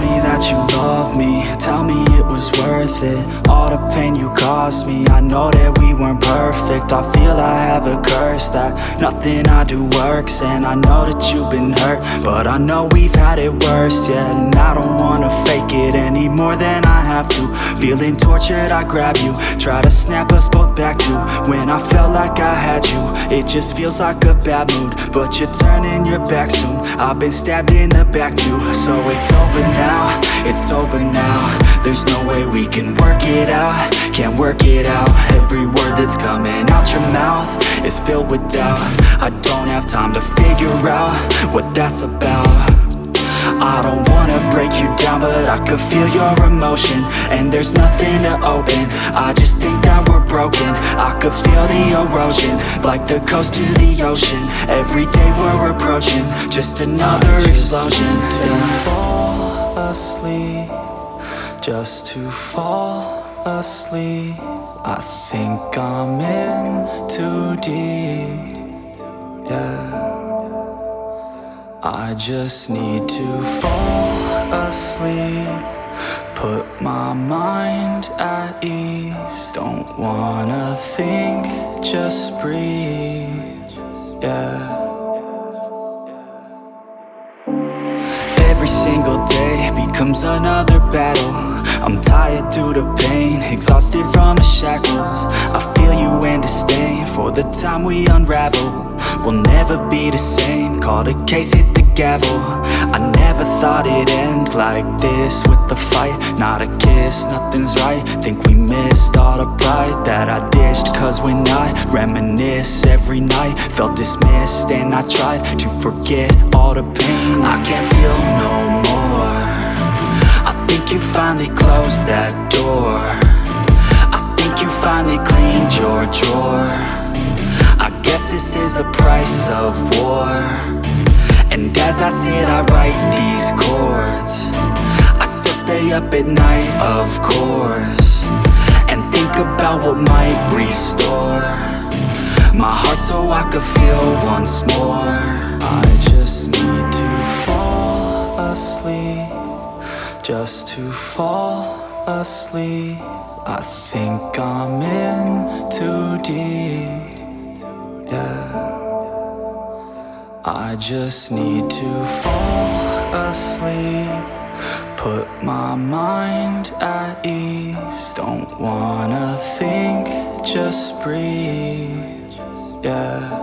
me that you love me, tell me it was worth it. All the pain you caused me, I know that we weren't perfect. I feel I have a curse that nothing I do works. And I know that you've been hurt, but I know we've had it worse, yeah. And I don't wanna fake it any more than I have to. Feeling tortured, I grab you, try to snap us both back to when I felt like I had you. It just feels like a bad mood, but you're turning your back soon. I've been stabbed in the back too. So it's over now, it's over now. There's no way we can work it out, can't work it out. Every word that's coming out your mouth is filled with doubt. I don't have time to figure out what that's about. I don't wanna break you down, but I could feel your emotion, and there's nothing to open. I just think that we're broken. I could feel the erosion, like the coast to the ocean. Every day we're approaching just another explosion. To fall asleep, just to fall asleep. I think I'm in too deep, yeah. I just need to fall asleep, put my mind at ease. Don't wanna think, just breathe, yeah. Every single day becomes another battle. I'm tired due to pain, exhausted from the shackles. I feel you and disdain for the time we unravel. We'll never be the same, call the case, hit the gavel. I never thought it'd end like this, with a fight, not a kiss, nothing's right. Think we missed all the pride that I dished. Cause when I reminisce every night, felt dismissed, and I tried to forget all the pain. I can't feel no more. I think you finally closed that door. I think you finally cleaned your drawer. I guess this is the price of war. And as I sit, I write these chords. I still stay up at night, of course, and think about what might restore my heart so I could feel once more. I just need to fall asleep, just to fall asleep. I think I'm in too deep, yeah. I just need to fall asleep, put my mind at ease. Don't wanna think, just breathe, yeah.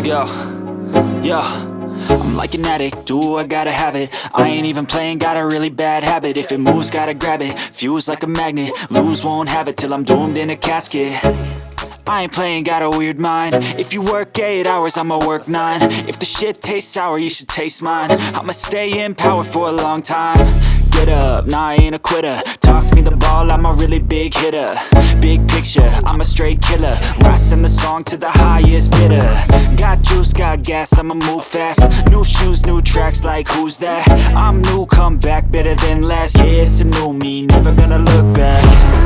go. Yo, I'm like an addict, do I gotta have it. I ain't even playing, got a really bad habit. If it moves, gotta grab it, fuse like a magnet. Lose, won't have it till I'm doomed in a casket. I ain't playing, got a weird mind. If you work 8 hours, I'ma work 9. If the shit tastes sour, you should taste mine. I'ma stay in power for a long time. Get up, nah, I ain't a quitter. Toss me the ball, I'm a really big hitter. Big picture, I'm a straight killer. Rising the song to the highest bidder. Got juice, got gas, I'ma move fast. New shoes, new tracks, like who's that? I'm new, come back, better than last. Yeah, it's a new me, never gonna look back.